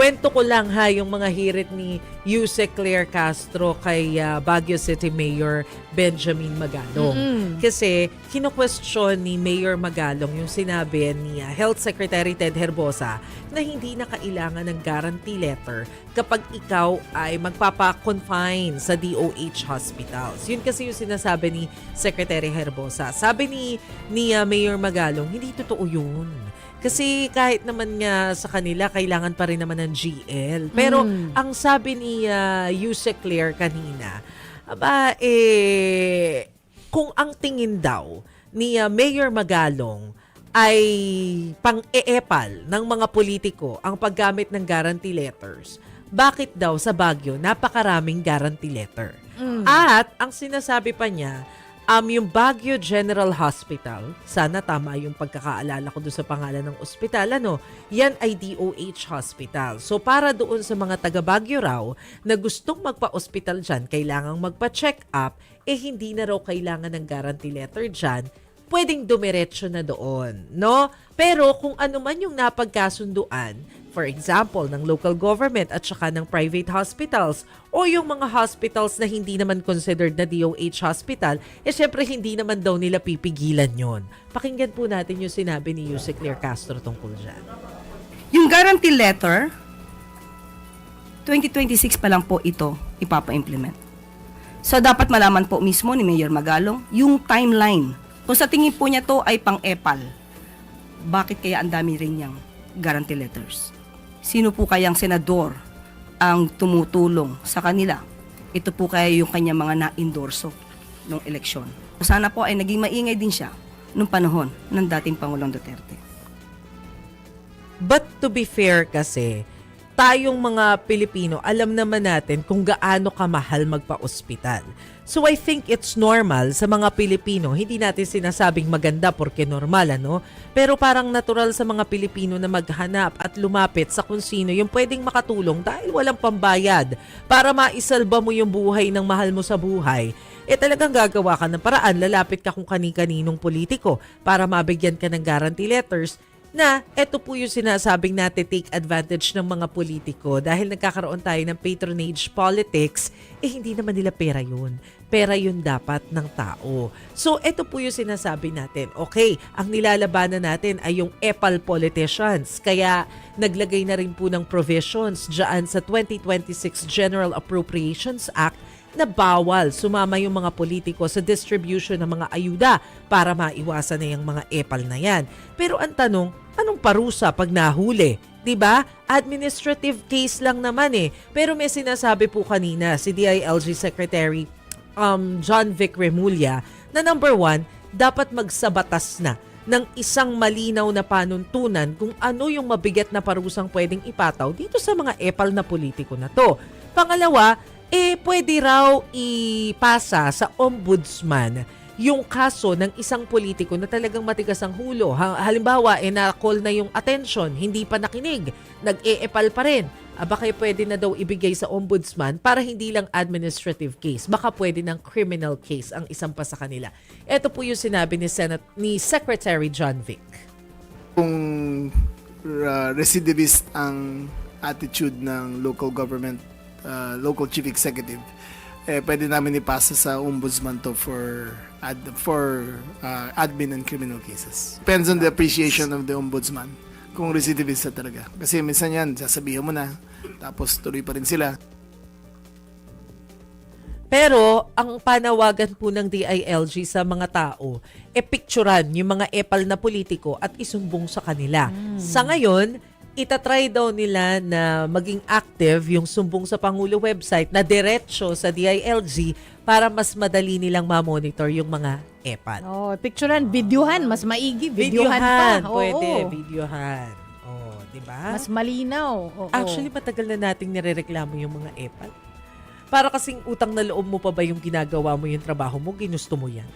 kwento ko lang ha, yung mga hirit ni Yusek Claire Castro kay Baguio City Mayor Benjamin Magalong. Kasi kino-question ni Mayor Magalong yung sinabi ni Health Secretary Ted Herbosa na hindi na kailangan ng guarantee letter kapag ikaw ay magpapa-confine sa DOH hospitals. Yun kasi yung sinasabi ni Secretary Herbosa. Sabi ni Mayor Magalong, hindi totoo yun. Kasi kahit naman nga sa kanila, kailangan pa rin naman ng GL. Pero ang sabi ni Yusek Claire kanina, kung ang tingin daw ni Mayor Magalong ay pang-eepal ng mga politiko ang paggamit ng guarantee letters, bakit daw sa Baguio napakaraming guarantee letter? At ang sinasabi pa niya, yung Baguio General Hospital, sana tama yung pagkakaalala ko doon sa pangalan ng ospital, yan ay DOH Hospital. So para doon sa mga taga Baguio raw na gustong magpa-ospital dyan, kailangang magpa-check up, hindi na raw kailangan ng guarantee letter dyan, pwedeng dumiretso na doon, no? Pero kung ano man yung napagkasunduan, for example, ng local government at saka ng private hospitals o yung mga hospitals na hindi naman considered na DOH hospital, syempre hindi naman daw nila pipigilan yon. Pakinggan po natin yung sinabi ni Yusek Claire Castro tungkol dyan. Yung guarantee letter, 2026 pa lang po ito ipapa-implement. So dapat malaman po mismo ni Mayor Magalong yung timeline. Kung sa tingin po niya to ay pang-epal, bakit kaya ang dami rin niyang guarantee letters? Sino po kayang senador ang tumutulong sa kanila? Ito po kaya yung kanya mga na-endorso ng eleksyon. Sana po ay naging maingay din siya nung panahon ng dating Pangulong Duterte. But to be fair kasi, tayong mga Pilipino, alam naman natin kung gaano kamahal magpa-ospital. So I think it's normal sa mga Pilipino, hindi natin sinasabing maganda porque normal, Pero parang natural sa mga Pilipino na maghanap at lumapit sa kung sino yung pwedeng makatulong dahil walang pambayad para maisalba mo yung buhay ng mahal mo sa buhay. Talagang gagawa ka ng paraan, lalapit ka kung kani-kaninong politiko para mabigyan ka ng guarantee letters na eto po yung sinasabing natin take advantage ng mga politiko dahil nagkakaroon tayo ng patronage politics, hindi naman nila pera yun. Pera yun dapat ng tao. So eto po yung sinasabi natin, okay, ang nilalabanan natin ay yung epal politicians. Kaya naglagay na rin po ng provisions dyan sa 2026 General Appropriations Act na bawal sumama yung mga politiko sa distribution ng mga ayuda para maiwasan na yung mga epal na yan. Pero ang tanong, anong parusa pag nahuli? 'Di ba? Administrative case lang naman Pero may sinasabi po kanina si DILG Secretary John Vic Remulla na number 1, dapat magsabatas na ng isang malinaw na panuntunan kung ano yung mabigat na parusang pwedeng ipataw dito sa mga epal na politiko na to. Pangalawa, pwede raw ipasa sa ombudsman yung kaso ng isang politiko na talagang matigas ang hulo. Halimbawa, na-call na yung attention, hindi pa nakinig, nag-e-epal pa rin. Baka pwede na daw ibigay sa ombudsman para hindi lang administrative case. Baka pwede ng criminal case ang isang pa sa kanila. Ito po yung sinabi ni Secretary John Vic. Kung recidivist ang attitude ng local government, local chief executive, pwede namin ipasa sa ombudsman to for admin and criminal cases. Depends on the appreciation of the ombudsman kung recidivist na talaga. Kasi minsan yan, sasabihin mo na, tapos tuloy pa rin sila. Pero ang panawagan po ng DILG sa mga tao, picturean yung mga epal na politiko at isumbong sa kanila. Sa ngayon, itatry daw nila na maging active yung sumbong sa Pangulo website na diretso sa DILG para mas madali nilang ma-monitor yung mga epal. Picturean, videohan, mas maigi, videohan pa. Pwede, videohan. Diba? Mas malinaw. Actually, matagal na nating nirereklamo yung mga epal. Para kasing utang na loob mo pa ba yung ginagawa mo yung trabaho mo, ginusto mo yan.